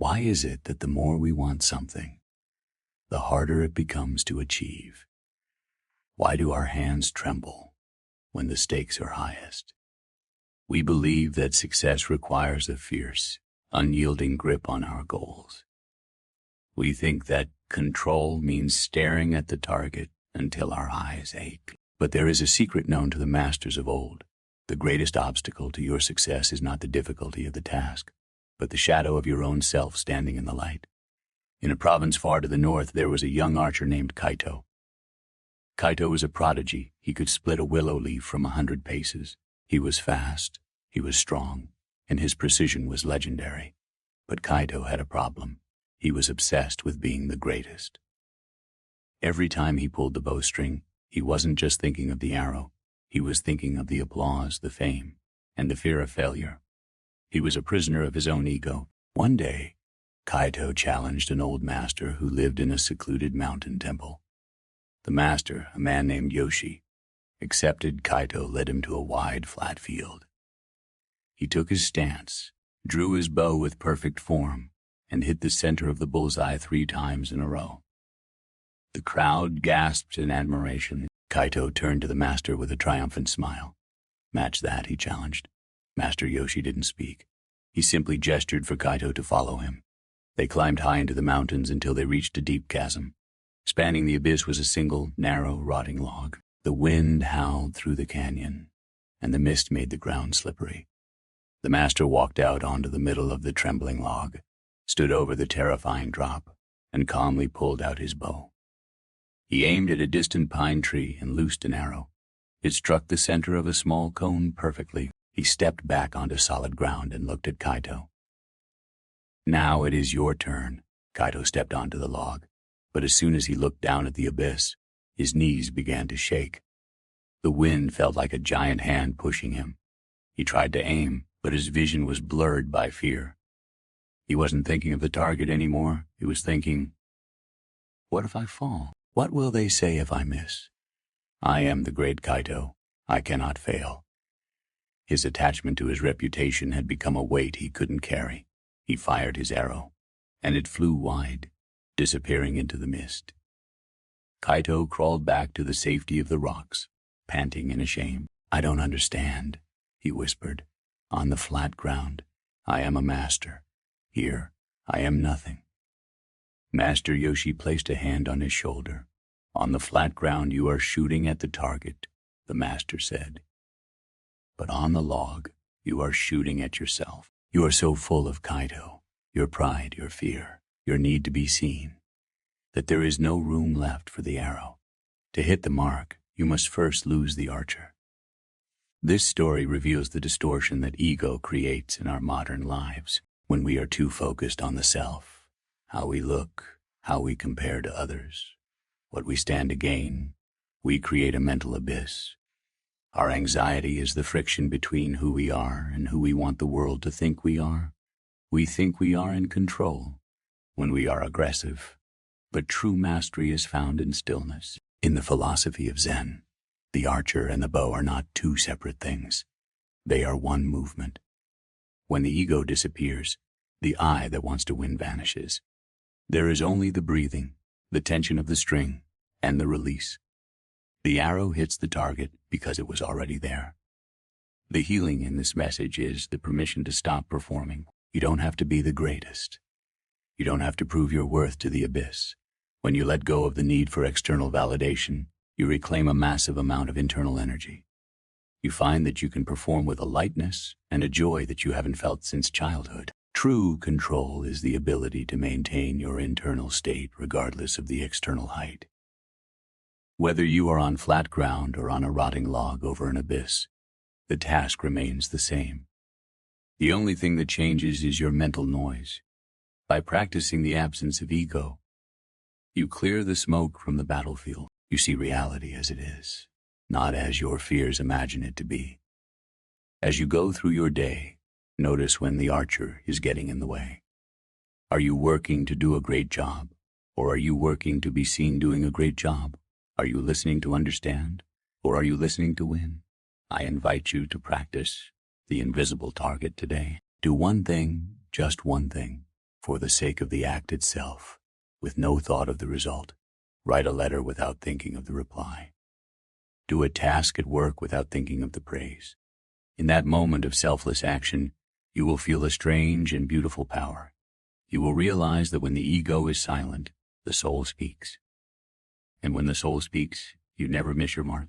Why is it that the more we want something, the harder it becomes to achieve? Why do our hands tremble when the stakes are highest? We believe that success requires a fierce, unyielding grip on our goals. We think that control means staring at the target until our eyes ache. But there is a secret known to the masters of old. The greatest obstacle to your success is not the difficulty of the task, but the shadow of your own self standing in the light. In a province far to the north, there was a young archer named Kaito. Kaito was a prodigy. He could split a willow leaf from 100 paces. He was fast, he was strong, and his precision was legendary. But Kaito had a problem. He was obsessed with being the greatest. Every time he pulled the bowstring, he wasn't just thinking of the arrow. He was thinking of the applause, the fame, and the fear of failure. He was a prisoner of his own ego. One day, Kaito challenged an old master who lived in a secluded mountain temple. The master, a man named Yoshi, accepted. Kaito led him to a wide, flat field. He took his stance, drew his bow with perfect form, and hit the center of the bullseye 3 times in a row. The crowd gasped in admiration. Kaito turned to the master with a triumphant smile. "Match that," he challenged. Master Yoshi didn't speak. He simply gestured for Kaito to follow him. They climbed high into the mountains until they reached a deep chasm. Spanning the abyss was a single, narrow, rotting log. The wind howled through the canyon, and the mist made the ground slippery. The master walked out onto the middle of the trembling log, stood over the terrifying drop, and calmly pulled out his bow. He aimed at a distant pine tree and loosed an arrow. It struck the center of a small cone perfectly. He stepped back onto solid ground and looked at Kaito. "Now it is your turn." Kaito stepped onto the log, but as soon as he looked down at the abyss, his knees began to shake. The wind felt like a giant hand pushing him. He tried to aim, but his vision was blurred by fear. He wasn't thinking of the target anymore. He was thinking, "What if I fall? What will they say if I miss? I am the great Kaito. I cannot fail." His attachment to his reputation had become a weight he couldn't carry. He fired his arrow, and it flew wide, disappearing into the mist. Kaito crawled back to the safety of the rocks, panting in shame. "I don't understand," he whispered. "On the flat ground, I am a master. Here, I am nothing." Master Yoshi placed a hand on his shoulder. "On the flat ground you are shooting at the target," the master said. "But on the log, you are shooting at yourself. You are so full of Kaito, your pride, your fear, your need to be seen, that there is no room left for the arrow. To hit the mark, you must first lose the archer." This story reveals the distortion that ego creates in our modern lives when we are too focused on the self, how we look, how we compare to others, what we stand to gain. We create a mental abyss. Our anxiety is the friction between who we are and who we want the world to think we are. We think we are in control when we are aggressive, but true mastery is found in stillness. In the philosophy of Zen, the archer and the bow are not 2 separate things. They are one movement. When the ego disappears, the I that wants to win vanishes. There is only the breathing, the tension of the string, and the release. The arrow hits the target because it was already there. The healing in this message is the permission to stop performing. You don't have to be the greatest. You don't have to prove your worth to the abyss. When you let go of the need for external validation, you reclaim a massive amount of internal energy. You find that you can perform with a lightness and a joy that you haven't felt since childhood. True control is the ability to maintain your internal state regardless of the external height. Whether you are on flat ground or on a rotting log over an abyss, the task remains the same. The only thing that changes is your mental noise. By practicing the absence of ego, you clear the smoke from the battlefield. You see reality as it is, not as your fears imagine it to be. As you go through your day, notice when the archer is getting in the way. Are you working to do a great job, or are you working to be seen doing a great job? Are you listening to understand, or are you listening to win? I invite you to practice the invisible target today. Do one thing, just one thing, for the sake of the act itself, with no thought of the result. Write a letter without thinking of the reply. Do a task at work without thinking of the praise. In that moment of selfless action, you will feel a strange and beautiful power. You will realize that when the ego is silent, the soul speaks. And when the soul speaks, you never miss your mark.